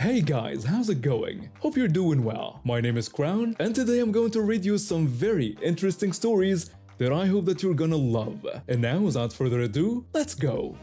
Hey guys, how's it going? Hope you're doing well. My name is Crown, and today I'm going to read you some very interesting stories that I hope that you're gonna love. And now, without further ado, let's go!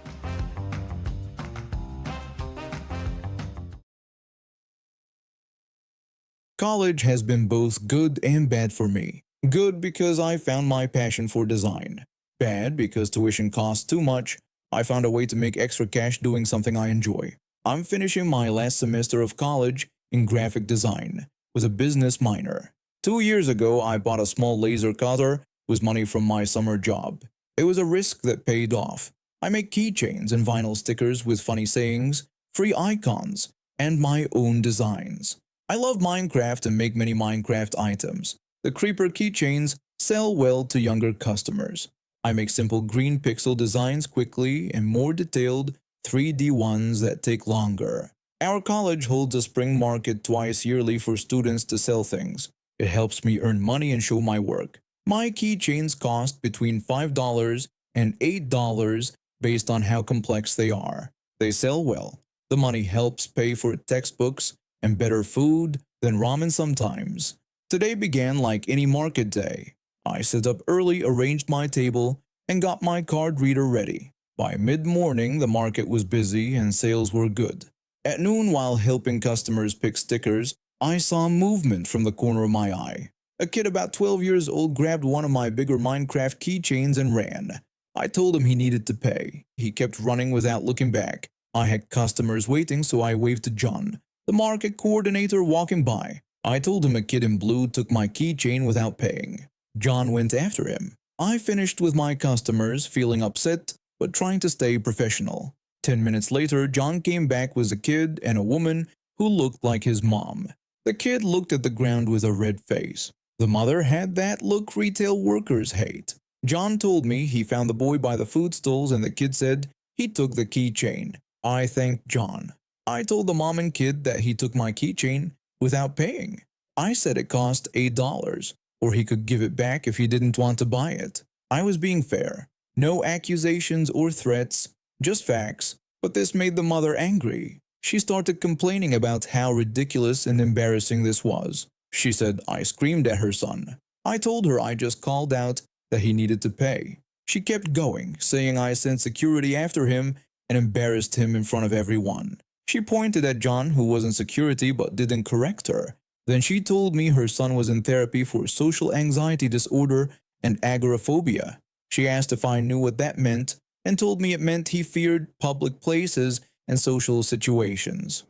College has been both good and bad for me. Good because I found my passion for design. Bad because tuition costs too much. I found a way to make extra cash doing something I enjoy. I'm finishing my last semester of college in graphic design with a business minor. 2 years ago, I bought a small laser cutter with money from my summer job. It was a risk that paid off. I make keychains and vinyl stickers with funny sayings, free icons, and my own designs. I love Minecraft and make many Minecraft items. The creeper keychains sell well to younger customers. I make simple green pixel designs quickly and more detailed 3D ones that take longer. Our college holds a spring market twice yearly for students to sell things. It helps me earn money and show my work. My keychains cost between $5 and $8 based on how complex they are. They sell well. The money helps pay for textbooks and better food than ramen sometimes. Today began like any market day. I set up early, arranged my table, and got my card reader ready. By mid-morning, the market was busy and sales were good. At noon, while helping customers pick stickers, I saw movement from the corner of my eye. A kid about 12 years old grabbed one of my bigger Minecraft keychains and ran. I told him he needed to pay. He kept running without looking back. I had customers waiting, so I waved to John, the market coordinator, walking by. I told him a kid in blue took my keychain without paying. John went after him. I finished with my customers, feeling upset but trying to stay professional. 10 minutes later, John came back with a kid and a woman who looked like his mom. The kid looked at the ground with a red face. The mother had that look retail workers hate. John told me he found the boy by the food stalls and the kid said he took the keychain. I thanked John. I told the mom and kid that he took my keychain without paying. I said it cost $8, or he could give it back if he didn't want to buy it. I was being fair. No accusations or threats, just facts. But this made the mother angry. She started complaining about how ridiculous and embarrassing this was. She said I screamed at her son. I told her I just called out that he needed to pay. She kept going, saying I sent security after him and embarrassed him in front of everyone. She pointed at John, who was in security but didn't correct her. Then she told me her son was in therapy for social anxiety disorder and agoraphobia. She asked if I knew what that meant and told me it meant he feared public places and social situations.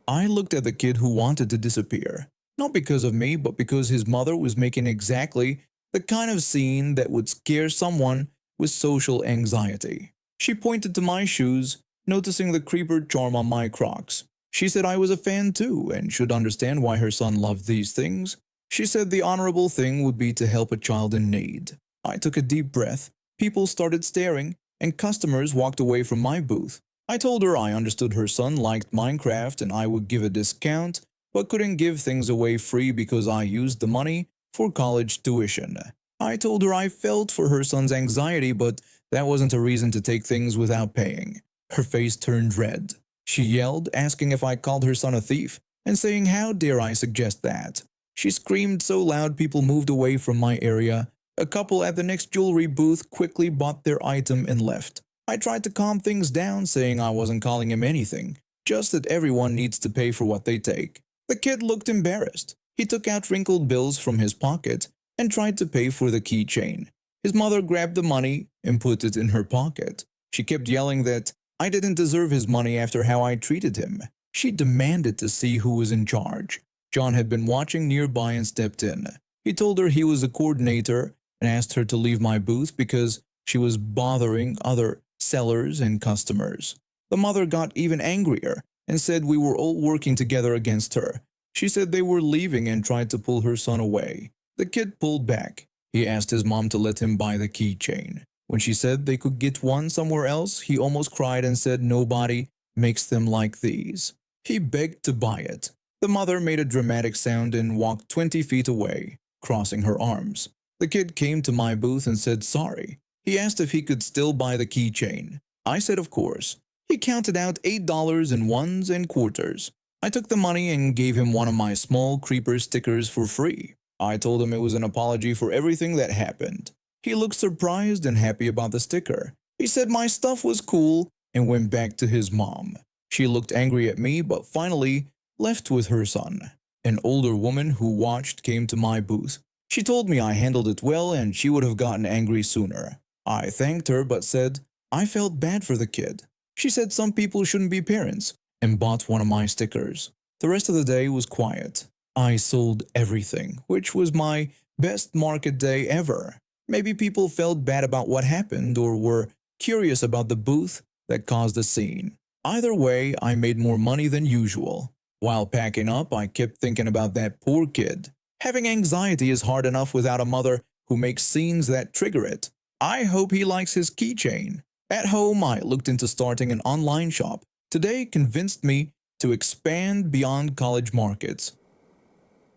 I looked at the kid who wanted to disappear, not because of me, but because his mother was making exactly the kind of scene that would scare someone with social anxiety. She pointed to my shoes, noticing the creeper charm on my Crocs. She said I was a fan too and should understand why her son loved these things. She said the honorable thing would be to help a child in need. I took a deep breath. People started staring, and customers walked away from my booth. I told her I understood her son liked Minecraft and I would give a discount, but couldn't give things away free because I used the money for college tuition. I told her I felt for her son's anxiety, but that wasn't a reason to take things without paying. Her face turned red. She yelled, asking if I called her son a thief, and saying how dare I suggest that. She screamed so loud people moved away from my area. A couple at the next jewelry booth quickly bought their item and left. I tried to calm things down, saying I wasn't calling him anything, just that everyone needs to pay for what they take. The kid looked embarrassed. He took out wrinkled bills from his pocket and tried to pay for the keychain. His mother grabbed the money and put it in her pocket. She kept yelling that I didn't deserve his money after how I treated him. She demanded to see who was in charge. John had been watching nearby and stepped in. He told her he was the coordinator and asked her to leave my booth because she was bothering other sellers and customers. The mother got even angrier and said we were all working together against her. She said they were leaving and tried to pull her son away. The kid pulled back. He asked his mom to let him buy the keychain. When she said they could get one somewhere else, he almost cried and said nobody makes them like these. He begged to buy it. The mother made a dramatic sound and walked 20 feet away, crossing her arms. The kid came to my booth and said sorry. He asked if he could still buy the keychain. I said of course. He counted out $8 in ones and quarters. I took the money and gave him one of my small creeper stickers for free. I told him it was an apology for everything that happened. He looked surprised and happy about the sticker. He said my stuff was cool and went back to his mom. She looked angry at me but finally left with her son. An older woman who watched came to my booth. She told me I handled it well and she would have gotten angry sooner. I thanked her but said I felt bad for the kid. She said some people shouldn't be parents and bought one of my stickers. The rest of the day was quiet. I sold everything, which was my best market day ever. Maybe people felt bad about what happened or were curious about the booth that caused the scene. Either way, I made more money than usual. While packing up, I kept thinking about that poor kid. Having anxiety is hard enough without a mother who makes scenes that trigger it. I hope he likes his keychain. At home, I looked into starting an online shop. Today convinced me to expand beyond college markets.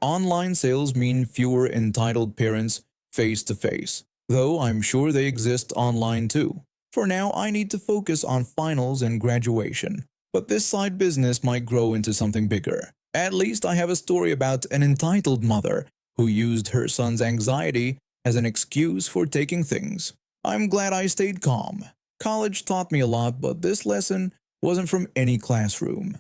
Online sales mean fewer entitled parents face to face, though I'm sure they exist online too. For now, I need to focus on finals and graduation, but this side business might grow into something bigger. At least I have a story about an entitled mother who used her son's anxiety as an excuse for taking things. I'm glad I stayed calm. College taught me a lot, but this lesson wasn't from any classroom.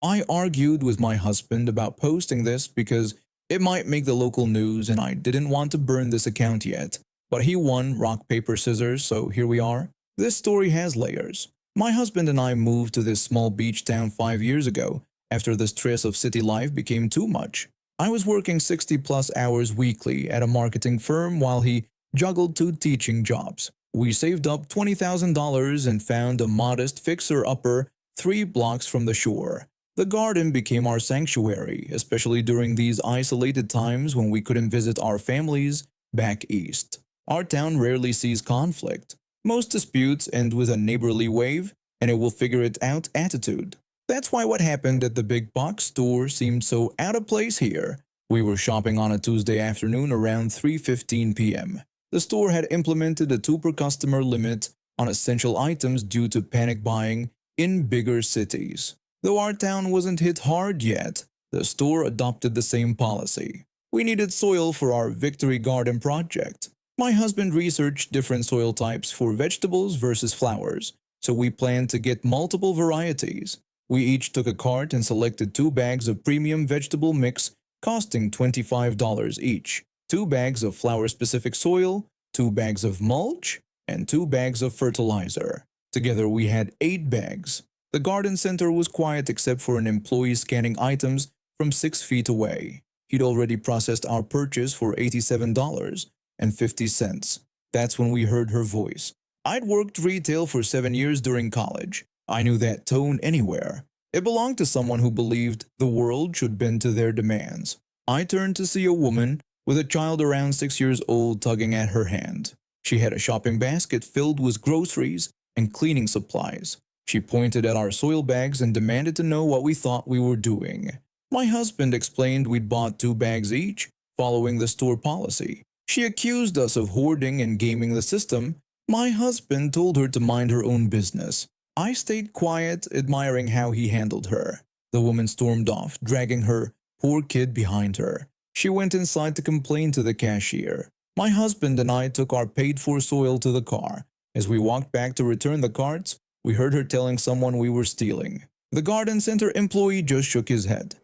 I argued with my husband about posting this because it might make the local news and I didn't want to burn this account yet. But he won rock, paper, scissors, so here we are. This story has layers. My husband and I moved to this small beach town 5 years ago after the stress of city life became too much. I was working 60+ hours weekly at a marketing firm while he juggled 2 teaching jobs. We saved up $20,000 and found a modest fixer-upper 3 blocks from the shore. The garden became our sanctuary, especially during these isolated times when we couldn't visit our families back east. Our town rarely sees conflict. Most disputes end with a neighborly wave and it will figure it out attitude. That's why what happened at the big box store seemed so out of place here. We were shopping on a Tuesday afternoon around 3:15 p.m. The store had implemented a 2 per customer limit on essential items due to panic buying in bigger cities. Though our town wasn't hit hard yet, the store adopted the same policy. We needed soil for our Victory Garden project. My husband researched different soil types for vegetables versus flowers, so we planned to get multiple varieties. We each took a cart and selected 2 bags of premium vegetable mix costing $25 each, 2 bags of flower-specific soil, 2 bags of mulch, and 2 bags of fertilizer. Together we had 8 bags. The garden center was quiet except for an employee scanning items from 6 feet away. He'd already processed our purchase for $87.50. That's when we heard her voice. I'd worked retail for 7 years during college. I knew that tone anywhere. It belonged to someone who believed the world should bend to their demands. I turned to see a woman with a child around 6 years old tugging at her hand. She had a shopping basket filled with groceries and cleaning supplies. She pointed at our soil bags and demanded to know what we thought we were doing. My husband explained we'd bought 2 bags each, following the store policy. She accused us of hoarding and gaming the system. My husband told her to mind her own business. I stayed quiet, admiring how he handled her. The woman stormed off, dragging her poor kid behind her. She went inside to complain to the cashier. My husband and I took our paid-for soil to the car. As we walked back to return the carts, we heard her telling someone we were stealing. The garden center employee just shook his head.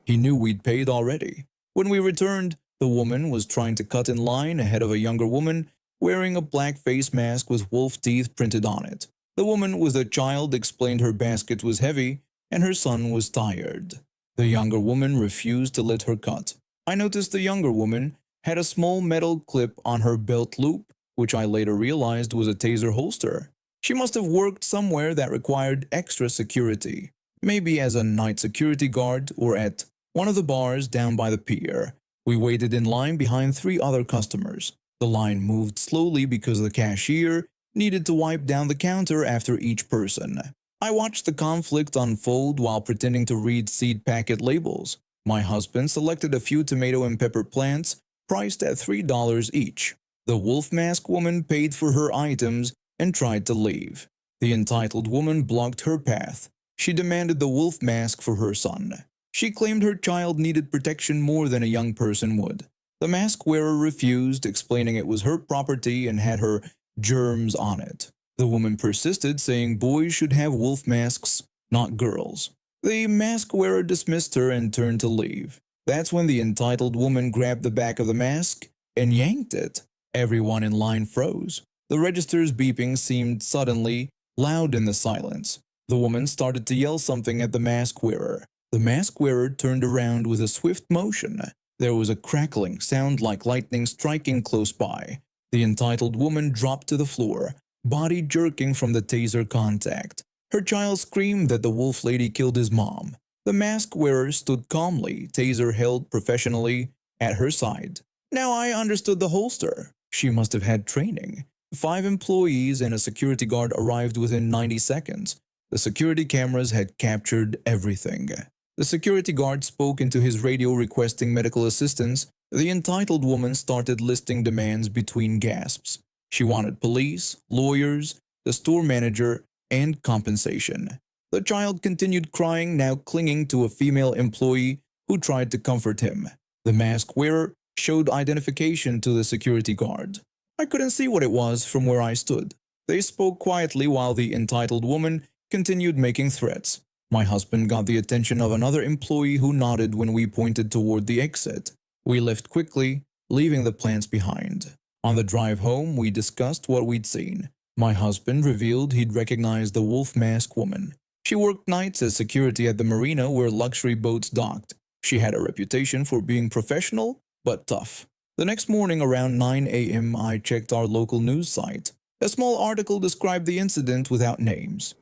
He knew we'd paid already. When we returned, the woman was trying to cut in line ahead of a younger woman wearing a black face mask with wolf teeth printed on it. The woman with a child explained her basket was heavy and her son was tired. The younger woman refused to let her cut. I noticed the younger woman had a small metal clip on her belt loop, which I later realized was a Taser holster. She must have worked somewhere that required extra security, maybe as a night security guard or at one of the bars down by the pier. We waited in line behind 3 other customers. The line moved slowly because the cashier needed to wipe down the counter after each person. I watched the conflict unfold while pretending to read seed packet labels. My husband selected a few tomato and pepper plants priced at $3 each. The wolf mask woman paid for her items and tried to leave. The entitled woman blocked her path. She demanded the wolf mask for her son. She claimed her child needed protection more than a young person would. The mask wearer refused, explaining it was her property and had her germs on it. The woman persisted, saying boys should have wolf masks, not girls. The mask wearer dismissed her and turned to leave. That's when the entitled woman grabbed the back of the mask and yanked it. Everyone in line froze. The register's beeping seemed suddenly loud in the silence. The woman started to yell something at the mask wearer. The mask wearer turned around with a swift motion. There was a crackling sound like lightning striking close by. The entitled woman dropped to the floor, body jerking from the taser contact. Her child screamed that the wolf lady killed his mom. The mask wearer stood calmly, taser held professionally at her side. Now I understood the holster. She must have had training. 5 employees and a security guard arrived within 90 seconds. The security cameras had captured everything. The security guard spoke into his radio requesting medical assistance. The entitled woman started listing demands between gasps. She wanted police, lawyers, the store manager, and compensation. The child continued crying, now clinging to a female employee who tried to comfort him. The mask wearer showed identification to the security guard. I couldn't see what it was from where I stood. They spoke quietly while the entitled woman continued making threats. My husband got the attention of another employee who nodded when we pointed toward the exit. We left quickly, leaving the plants behind. On the drive home, we discussed what we'd seen. My husband revealed he'd recognized the wolf mask woman. She worked nights as security at the marina where luxury boats docked. She had a reputation for being professional, but tough. The next morning around 9 a.m., I checked our local news site. A small article described the incident without names.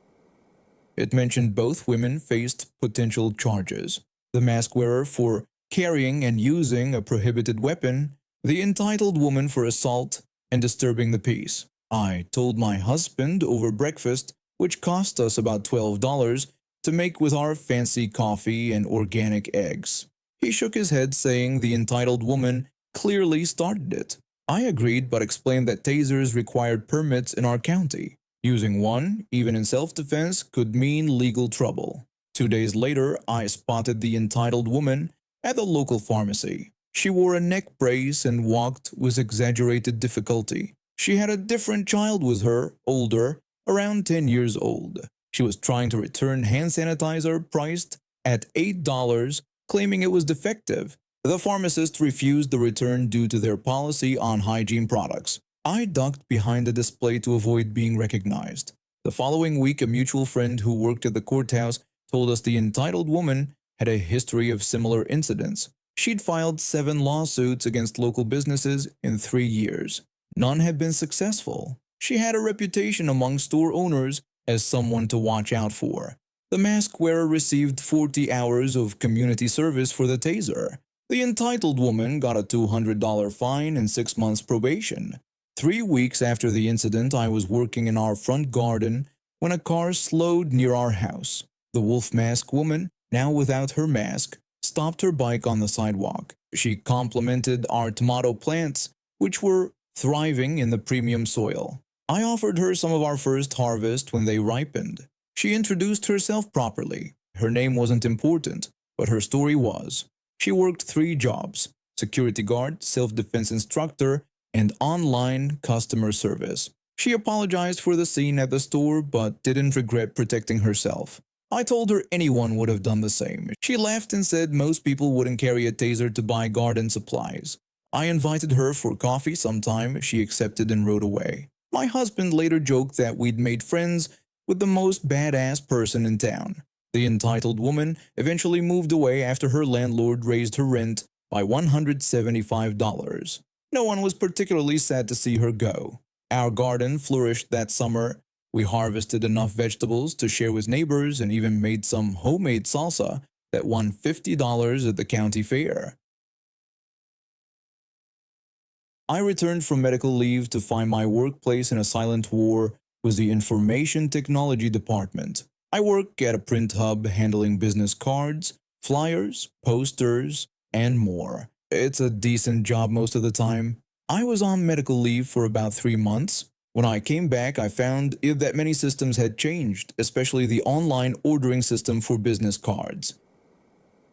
It mentioned both women faced potential charges. The mask wearer for carrying and using a prohibited weapon, the entitled woman for assault and disturbing the peace. I told my husband over breakfast, which cost us about $12, to make with our fancy coffee and organic eggs. He shook his head, saying the entitled woman clearly started it. I agreed, but explained that tasers required permits in our county. Using one, even in self-defense, could mean legal trouble. 2 days later, I spotted the entitled woman at the local pharmacy. She wore a neck brace and walked with exaggerated difficulty. She had a different child with her, older, around 10 years old. She was trying to return hand sanitizer priced at $8, claiming it was defective. The pharmacist refused the return due to their policy on hygiene products. I ducked behind the display to avoid being recognized. The following week, a mutual friend who worked at the courthouse told us the entitled woman had a history of similar incidents. She'd filed 7 lawsuits against local businesses in 3 years. None had been successful. She had a reputation among store owners as someone to watch out for. The mask wearer received 40 hours of community service for the taser. The entitled woman got a $200 fine and 6 months probation. 3 weeks after the incident, I was working in our front garden when a car slowed near our house. The wolf mask woman, now without her mask, stopped her bike on the sidewalk. She complimented our tomato plants, which were thriving in the premium soil. I offered her some of our first harvest when they ripened. She introduced herself properly. Her name wasn't important, but her story was. She worked 3 jobs: security guard, self-defense instructor, and online customer service. She apologized for the scene at the store but didn't regret protecting herself. I told her anyone would have done the same. She laughed and said most people wouldn't carry a taser to buy garden supplies. I invited her for coffee sometime. She accepted and rode away. My husband later joked that we'd made friends with the most badass person in town. The entitled woman eventually moved away after her landlord raised her rent by $175. No one was particularly sad to see her go. Our garden flourished that summer. We harvested enough vegetables to share with neighbors and even made some homemade salsa that won $50 at the county fair. I returned from medical leave to find my workplace in a silent war with the information technology department. I work at a print hub handling business cards, flyers, posters, and more. It's a decent job most of the time. I was on medical leave for about 3 months When I came back, I found that many systems had changed, especially the online ordering system for business cards.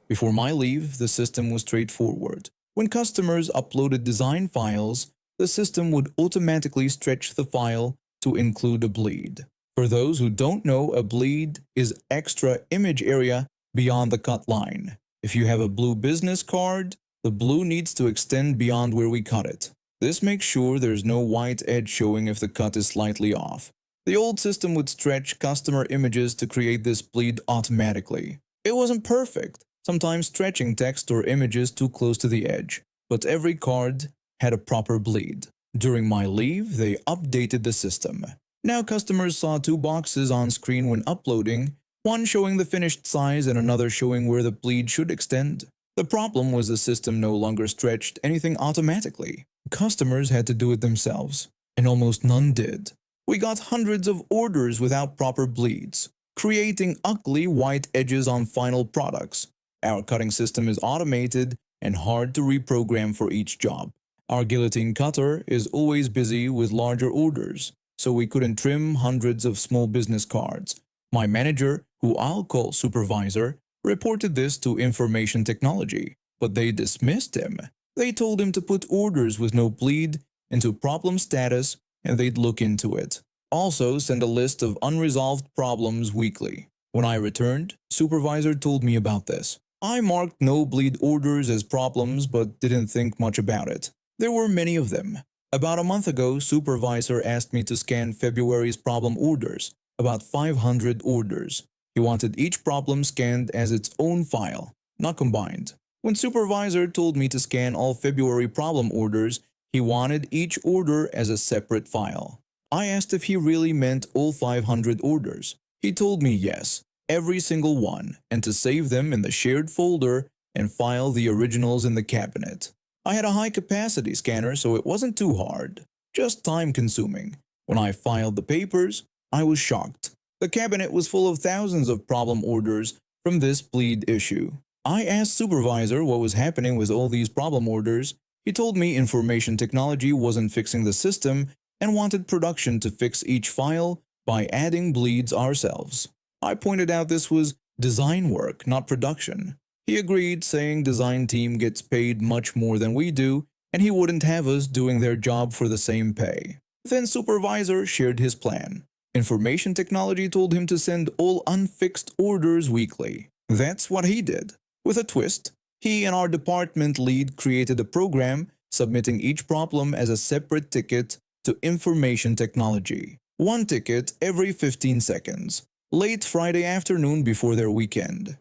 Before my leave, the system was straightforward. When customers uploaded design files, the system would automatically stretch the file to include a bleed. For those who don't know, a bleed is extra image area beyond the cut line. If you have a blue business card, the blue needs to extend beyond where we cut it. This makes sure there's no white edge showing if the cut is slightly off. The old system would stretch customer images to create this bleed automatically. It wasn't perfect, sometimes stretching text or images too close to the edge, but every card had a proper bleed. During my leave, they updated the system. Now customers saw two boxes on screen when uploading, one showing the finished size and another showing where the bleed should extend. The problem was the system no longer stretched anything automatically. Customers had to do it themselves, and almost none did. We got hundreds of orders without proper bleeds, creating ugly white edges on final products. Our cutting system is automated and hard to reprogram for each job. Our guillotine cutter is always busy with larger orders, so we couldn't trim hundreds of small business cards. My manager, who I'll call supervisor, reported this to information technology, but they dismissed him. They told him to put orders with no bleed into problem status and they'd look into it. Also, send a list of unresolved problems weekly. When I returned, supervisor told me about this. I marked no bleed orders as problems but didn't think much about it. There were many of them. About a month ago, supervisor asked me to scan February's problem orders, about 500 orders. He wanted each problem scanned as its own file, not combined. When supervisor told me to scan all February problem orders, he wanted each order as a separate file. I asked if he really meant all 500 orders. He told me yes, every single one, and to save them in the shared folder and file the originals in the cabinet. I had a high-capacity scanner, so it wasn't too hard, just time-consuming. When I filed the papers, I was shocked. The cabinet was full of thousands of problem orders from this bleed issue. I asked supervisor what was happening with all these problem orders. He told me information technology wasn't fixing the system and wanted production to fix each file by adding bleeds ourselves. I pointed out this was design work, not production. He agreed, saying design team gets paid much more than we do and he wouldn't have us doing their job for the same pay. Then supervisor shared his plan. Information technology told him to send all unfixed orders weekly. That's what he did. With a twist, he and our department lead created a program submitting each problem as a separate ticket to information technology. One ticket every 15 seconds, late Friday afternoon before their weekend.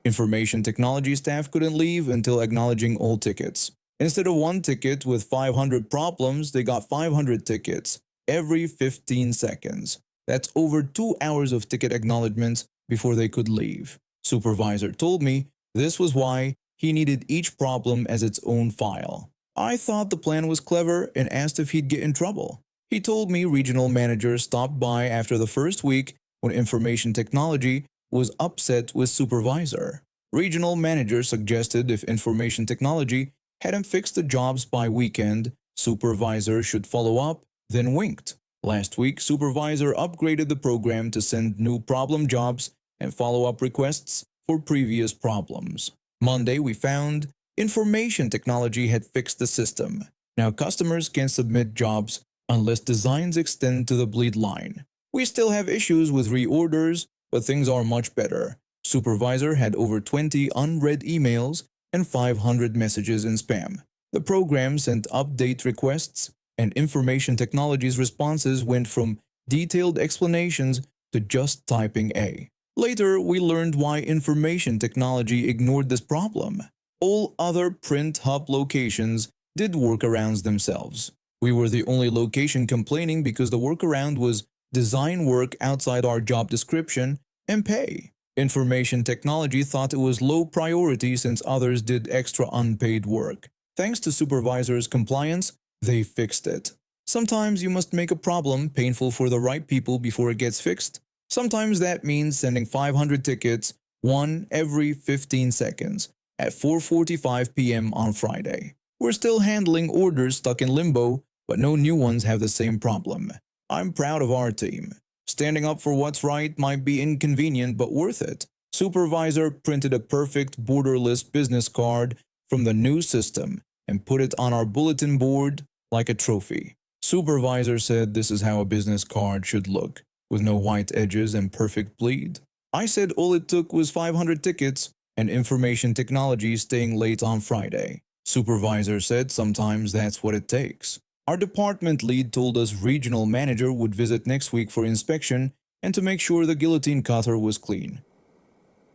Information technology staff couldn't leave until acknowledging all tickets. Instead of one ticket with 500 problems, they got 500 tickets every 15 seconds. That's over 2 hours of ticket acknowledgements before they could leave. Supervisor told me this was why he needed each problem as its own file. I thought the plan was clever and asked if he'd get in trouble. He told me regional managers stopped by after the first week when information technology was upset with supervisor. Regional manager suggested if information technology hadn't fixed the jobs by weekend, supervisor should follow up, then winked. Last week, supervisor upgraded the program to send new problem jobs and follow-up requests for previous problems. Monday, we found information technology had fixed the system. Now customers can submit jobs unless designs extend to the bleed line. We still have issues with reorders, but things are much better. Supervisor had over 20 unread emails and 500 messages in spam. The program sent update requests, and information technology's responses went from detailed explanations to just typing A. Later, we learned why information technology ignored this problem. All other print hub locations did workarounds themselves. We were the only location complaining because the workaround was design work outside our job description and pay. Information technology thought it was low priority since others did extra unpaid work. Thanks to supervisors' compliance, they fixed it. Sometimes you must make a problem painful for the right people before it gets fixed. Sometimes that means sending 500 tickets, one every 15 seconds, at 4:45 p.m. on Friday. We're still handling orders stuck in limbo but no new ones have the same problem. I'm proud of our team. Standing up for what's right might be inconvenient but worth it. Supervisor printed a perfect borderless business card from the new system and put it on our bulletin board like a trophy. Supervisor said this is how a business card should look, with no white edges and perfect bleed. I said all it took was 500 tickets and information technology staying late on Friday. Supervisor said sometimes that's what it takes. Our department lead told us regional manager would visit next week for inspection and to make sure the guillotine cutter was clean.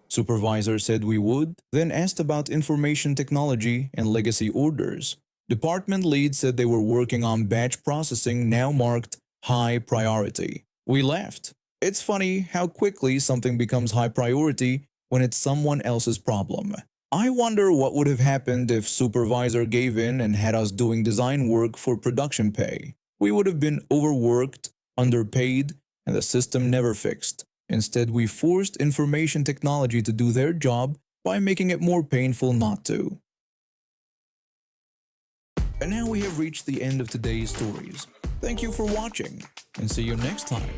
Supervisor said we would, then asked about information technology and legacy orders. Department lead said they were working on batch processing now marked high priority. We laughed. It's funny how quickly something becomes high priority when it's someone else's problem. I wonder what would have happened if supervisor gave in and had us doing design work for production pay. We would have been overworked, underpaid, and the system never fixed. Instead, we forced information technology to do their job by making it more painful not to. And now we have reached the end of today's stories. Thank you for watching, and see you next time.